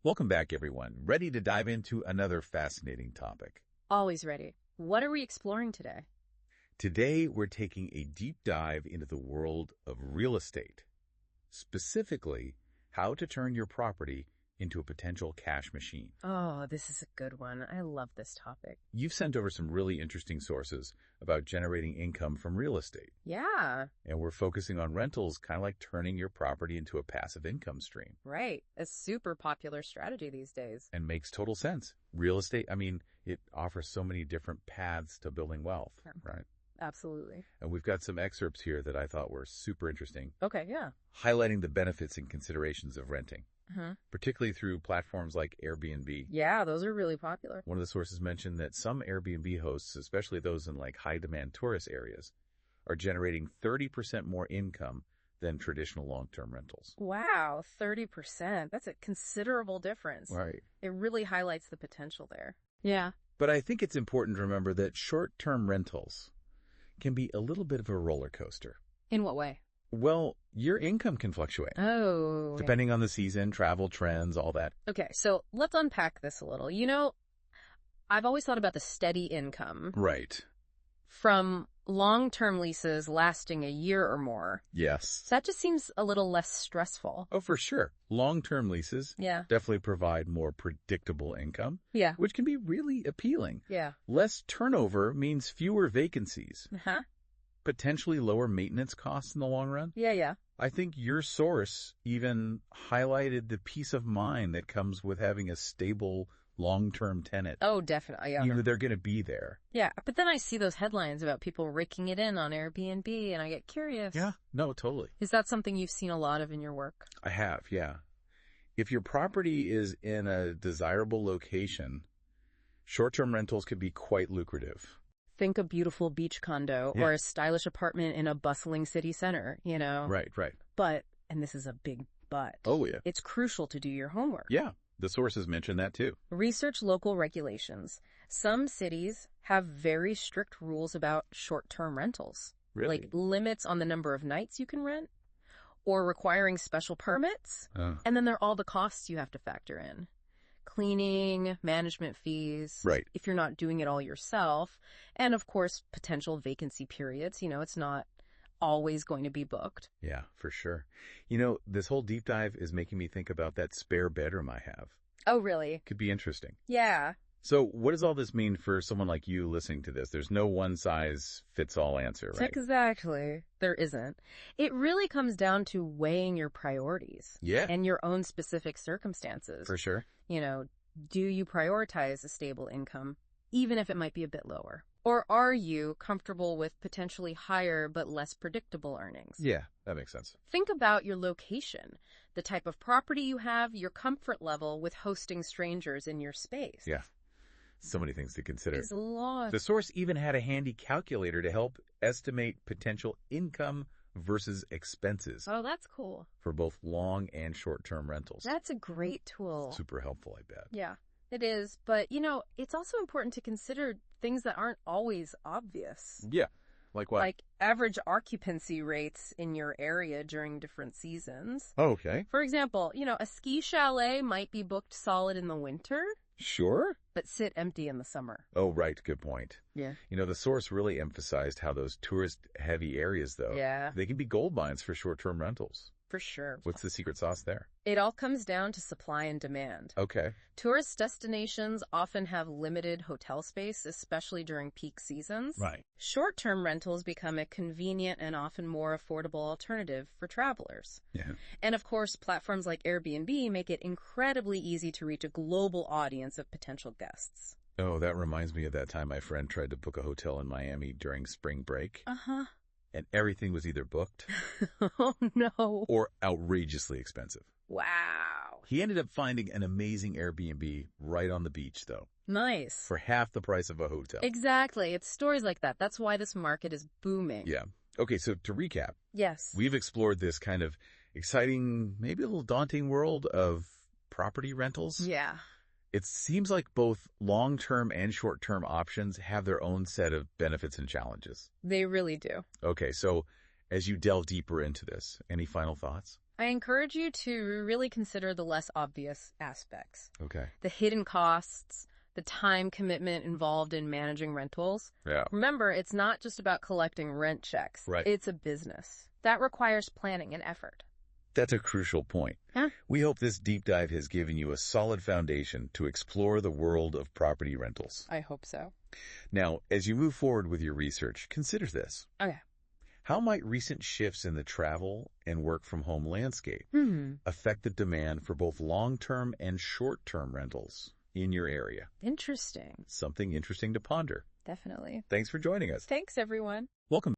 Welcome back, everyone. Ready to dive into another fascinating topic. Always ready. What are we exploring today? Today, we're taking a deep dive into the world of real estate, specifically how to turn your property into a potential cash machine. Oh, this is a good one. I love this topic. You've sent over some really interesting sources about generating income from real estate, Yeah, and we're focusing on rentals, kind of like turning your property into a passive income stream. right. A super popular strategy these days. And makes total sense. Real estate, it offers so many different paths to building wealth, right? Absolutely. And we've got some excerpts here that I thought were super interesting, Okay, yeah. highlighting the benefits and considerations of renting, Uh-huh. particularly through platforms like Airbnb. Yeah, those are really popular. One of the sources mentioned that some Airbnb hosts, especially those in like high-demand tourist areas, are generating 30% more income than traditional long-term rentals. Wow, 30%. That's a considerable difference. Right. It really highlights the potential there. Yeah. But I think it's important to remember that short-term rentals can be a little bit of a roller coaster. In what way? Well, your income can fluctuate, Oh. depending on the season, travel trends, all that. Okay, so let's unpack this a little. I've always thought about the steady income Right. from long-term leases lasting a year or more. Yes. So that just seems a little less stressful. Oh, for sure. Long-term leases Yeah. definitely provide more predictable income, Yeah. which can be really appealing. Yeah. Less turnover means fewer vacancies, Uh-huh. potentially lower maintenance costs in the long run. Yeah, yeah. I think your source even highlighted the peace of mind that comes with having a stable long-term tenant. Oh, definitely. Yeah. You know, they're going to be there. Yeah, but then I see those headlines about people raking it in on Airbnb, and I get curious. Yeah, no, totally. Is that something you've seen a lot of in your work? I have, yeah. If your property is in a desirable location, short-term rentals could be quite lucrative. Think a beautiful beach condo Yeah. or a stylish apartment in a bustling city center, Right, right. But, and this is a big but, Oh, yeah. it's crucial to do your homework. Yeah, the sources mentioned that too. Research local regulations. Some cities have very strict rules about short-term rentals. Really? Like limits on the number of nights you can rent or requiring special permits. And then there are all the costs you have to factor in. Cleaning, management fees. Right. If you're not doing it all yourself. And of course, potential vacancy periods. It's not always going to be booked. Yeah, for sure. This whole deep dive is making me think about that spare bedroom I have. Oh, really? Could be interesting. Yeah. So what does all this mean for someone like you listening to this? There's no one-size-fits-all answer, right? Exactly. There isn't. It really comes down to weighing your priorities. Yeah. And your own specific circumstances. For sure. Do you prioritize a stable income, even if it might be a bit lower? Or are you comfortable with potentially higher but less predictable earnings? Yeah, that makes sense. Think about your location, the type of property you have, your comfort level with hosting strangers in your space. Yeah. So many things to consider. It's a lot. The source even had a handy calculator to help estimate potential income versus expenses Oh, that's cool. for both long and short-term rentals. That's a great tool. Super helpful, I bet. Yeah, it is. But, it's also important to consider things that aren't always obvious. Yeah. Like what? Like average occupancy rates in your area during different seasons. Oh, okay. For example, a ski chalet might be booked solid in the winter, Sure. but sit empty in the summer. Oh, right. Good point. Yeah. The source really emphasized how those tourist-heavy areas, though, Yeah, they can be gold mines for short-term rentals. for sure. What's the secret sauce there? It all comes down to supply and demand. Okay. Tourist destinations often have limited hotel space, especially during peak seasons. Right. Short-term rentals become a convenient and often more affordable alternative for travelers. Yeah. And of course, platforms like Airbnb make it incredibly easy to reach a global audience of potential guests. Oh, that reminds me of that time my friend tried to book a hotel in Miami during spring break, Uh-huh. and everything was either booked Oh, no. or outrageously expensive. Wow. He ended up finding an amazing Airbnb right on the beach, though, Nice. for half the price of a hotel. Exactly. It's stories like that. That's why this market is booming. Yeah. Okay, so to recap, Yes. we've explored this kind of exciting, maybe a little daunting world of property rentals. Yeah. It seems like both long-term and short-term options have their own set of benefits and challenges. They really do. Okay, so as you delve deeper into this, any final thoughts? I encourage you to really consider the less obvious aspects. Okay. The hidden costs, the time commitment involved in managing rentals. Yeah. Remember, it's not just about collecting rent checks. Right. It's a business. That requires planning and effort. That's a crucial point. Yeah. We hope this deep dive has given you a solid foundation to explore the world of property rentals. I hope so. Now, as you move forward with your research, consider this. Okay. How might recent shifts in the travel and work-from-home landscape affect the demand for both long-term and short-term rentals in your area? Interesting. Something interesting to ponder. Definitely. Thanks for joining us. Thanks, everyone. Welcome.